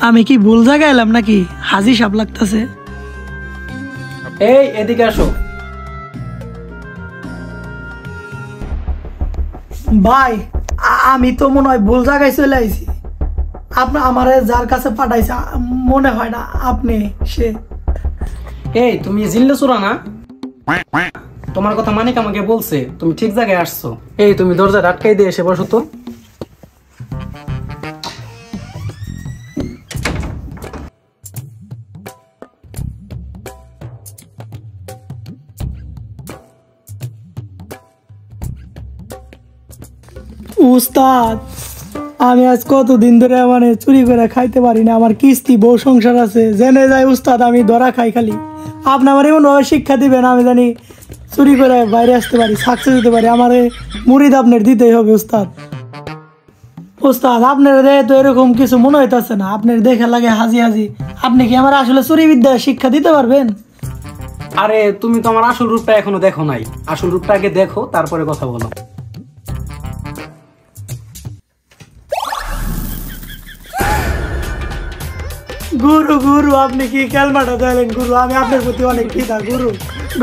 আমি কি ভুল জায়গায় এলাম নাকি? হাজি সাহেব লাগতেছে। এই এদিকে আসো। ভাই আমি তো মনে হয় ভুল জায়গায় চলে আইছি। আপনি আমারে যার কাছে পাঠাইছে মনে হয় না আপনি সে। এই তুমি জিল্লে চোরা না? তোমার কথা মানিক আমাকে বলছে তুমি ঠিক জায়গায় আসছো। এই তুমি দরজা আটকাই দিয়ে এসে বসো তো। উস্তাদ আমি আজ কতদিন ধরে মানে চুরি করে খাইতে পারি না। আমার কিস্তি বউ সংসার আছে, জেনে যায় উস্তাদ আমি ধরা খাই খালি। আপনি আমার এমনভাবে শিক্ষা দিবেন আমি জানি চুরি করে বাইরে আসতে পারি, সাকসেস হতে পারি। আমার মুরিদ আপনার দিতেই হবে উস্তাদ। উস্তাদ আপনার তো এরকম কিছু মনে হইতেছে না, আপনার দেখে লাগে হাজি হাজি। আপনি কি আমার আসলে চুরি বিদ্যা শিক্ষা দিতে পারবেন? আরে তুমি তো আমার আসল রূপটা এখনো দেখো নাই, আসল রূপটা আগে দেখো তারপরে কথা বলো। গুরু গুরু আপনি কি ক্যালমাটা দিলেন গুরু, আমি আপনার প্রতি অনেক কৃতজ্ঞ গুরু।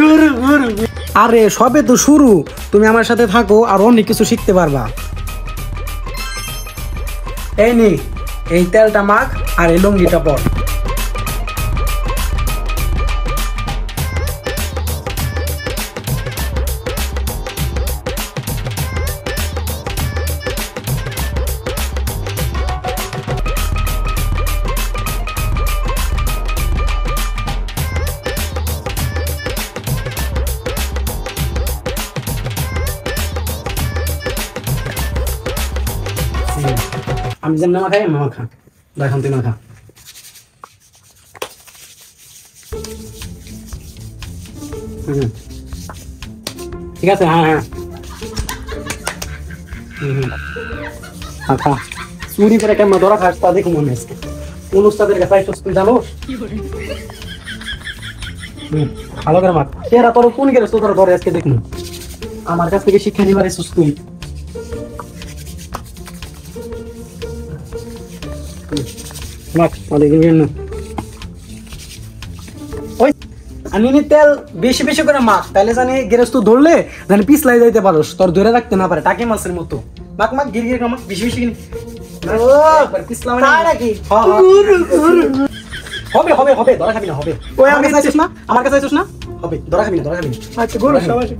গুরু গুরু আরে সবে তো শুরু, তুমি আমার সাথে থাকো আর অনেক কিছু শিখতে পারবা। এই নে এই তেলটা মাখ আর এই লুঙ্গিটা পর। আমি যেমন মাখা মামা খা, দেখান তুই মাখা। ঠিক আছে, হ্যাঁ হ্যাঁ খা। চুরি করে কেমন ধরা খাস তা দেখো মনে আজকে কোন উস্তাদের কাছে আইসস তুই জানোস? ভালো করে মাখ। সেরা তোর কোন গেলে তোর ধরে আজকে দেখুন আমার কাছ থেকে শিক্ষা নিবার এসেছিস তুই। তেল বেশি বেশি করে মাখ, তাহলে জানি গেরস্ত ধরলে জানি পিছলাই যাইতে পারোস, তোর ধরে রাখতে না পারে টাকি মাছের মতো। মাখ মাখ গির গির মাখ বেশি বেশি হবে হবে হবে ধরা খাবি না হবে। ওই আমি চাইছিস না আমার কাছে চাইছিস না হবে ধরা খাবি না ধরা খাবি না। আচ্ছা গুরু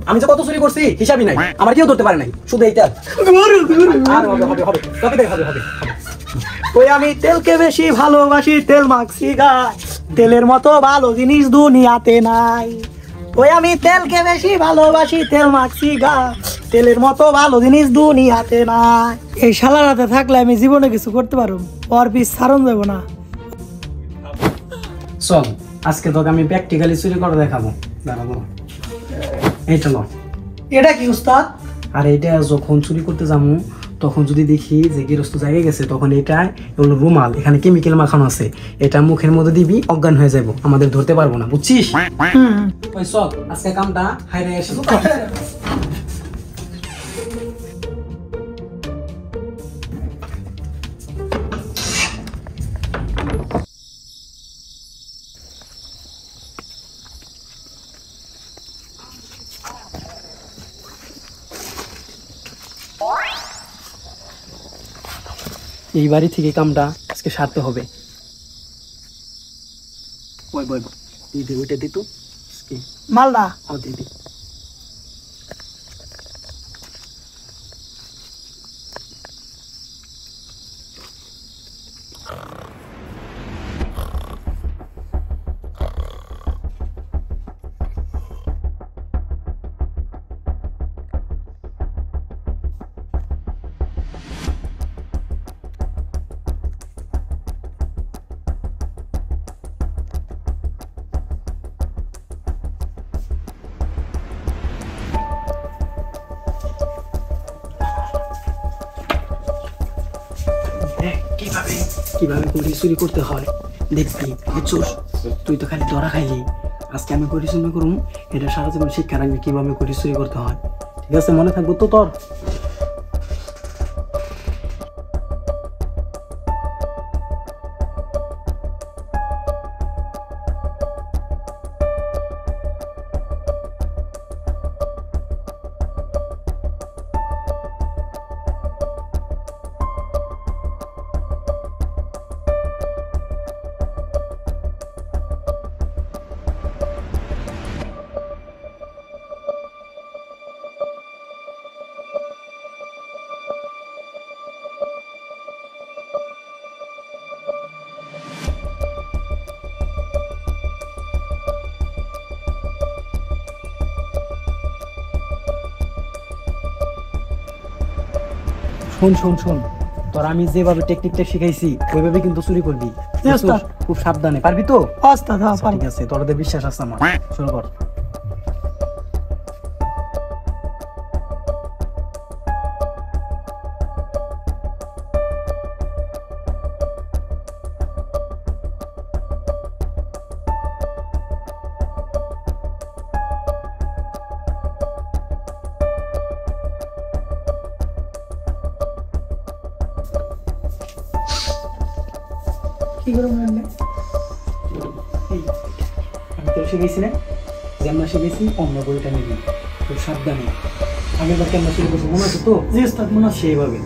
আমি যে কত চুরি করছি হিসাবই নাই, আমার কেউ ধরতে পারে নাই, শুধু এইটা আর হবে হবে হবে তবে দেখ হবে হবে। ওই আমি তেলকে বেশি ভালোবাসি, তেল মাখছি গায়, তেলের মতো ভালো জিনিস দুনিয়াতে নাই। ওই আমি তেলকে বেশি ভালোবাসি, তেল মাখছি গায়, তেলের মতো ভালো জিনিস দুনিয়াতে নাই। এই শালার হাতে থাকলে আমি জীবনে কিছু করতে পারবো, পর পিস ছাড়ন যাব না। চল আজকে তোকে আমি প্র্যাকটিক্যালি চুরি করে দেখাবো, দাঁড়াবো। এই চলো। এটা কি উস্তাদ? আর এটা যখন চুরি করতে যাবো তখন যদি দেখি যে গৃহস্থ জায়গায় গেছে তখন এটা হলো রুমাল, এখানে কেমিক্যাল মাখানো আছে, এটা মুখের মধ্যে দিবি অজ্ঞান হয়ে যাবো, আমাদের ধরতে পারবো না, বুঝছিস? ওই চল আজকে কামটা হাইরে এসে এই বাড়ি থেকে কামটা আজকে সারতে হবে। ওই বই দিদি ওইটা দিত মালদা ও দিদি। কিভাবে কিভাবে করে চুরি করতে হয় দেখবি, বুঝছোস? তুই তো খালি ধরা খাইলি, আজকে আমি পরিশ্রম করুম, এটা সারা জীবন শিক্ষা রাখবি কিভাবে করে চুরি করতে হয়, ঠিক আছে? মনে থাকবো তো তোর? শোন শোন শোন, তোর আমি যেভাবে টেকনিকটা শিখাইছি ওইভাবে কিন্তু চুরি করবি। জি, ওস্তাদ। খুব সাবধানে, পারবি তো? ওস্তাদ হ্যাঁ ঠিক আছে, তোরদের বিশ্বাস আছে আমার। শুরু কর। কি করে বললে? এই, আমি তো শিখেছি না, যেমন শিখেছি অন্য বইটা নিবি, খুব সাবধানে। আগের বার কেমন শুরু করছি মনে আছে তো? জি ওস্তাদ মনে আছে। সেইভাবে।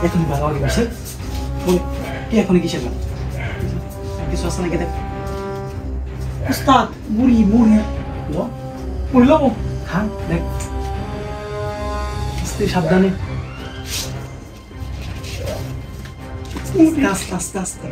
এখন ভালো আগে বসে কি এখন কিসের না কিছু আছে নাকি দেখ। ওস্তাদ বুড়ি বুড়ি লো, বুড়লো হ্যাঁ দেখ, আস্তে সাবধানে, আস্তে আস্তে আস্তে।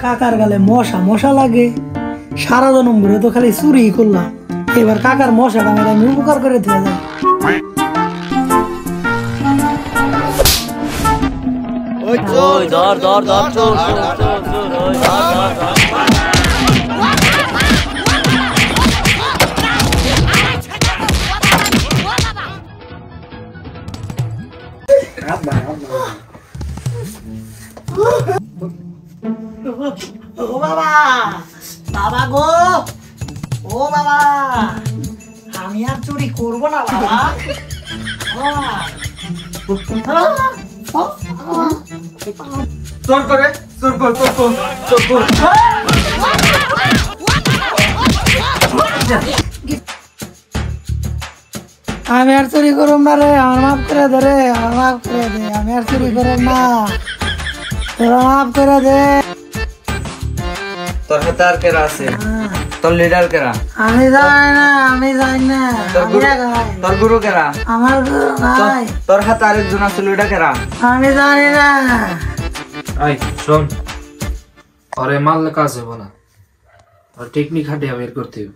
কাকার গালে মশা মশা লাগে, সারা জনম ভরে তো খালি চুরি করলাম, এবার কাকার মশা ডাঙার আমি উপকার করে দিয়ে যাই। ওই ধর ধর ধর চোর চোর চোর চোর ওই ধর ধর ধর ও বাবা, বাবা গো, ও বাবা, আমি আর চুরি করবো না বাবা। চোর করে চোর কর চোর কর চোর কর। আমি আর চুরি করব না রে, আমার মাফ করে দে রে, আমার মাফ করে দে, আমি আর চুরি করব না, তোরা মাফ করে দে। তোর হাতে আর কেরা আছে? তোর লিডার কেরা? আমি জানি না, আমি জানি না, আমি না গাই। তোর গুরু কেরা? আমার গুরু ভাই, তোর হাতে আরেকজন আছে, লিডার কেরা? আমি জানি না। আই শোন, ওরে মারলে কাজ হবে না, আর টেকনিক হাঁটিয়ে বের করতে হবে।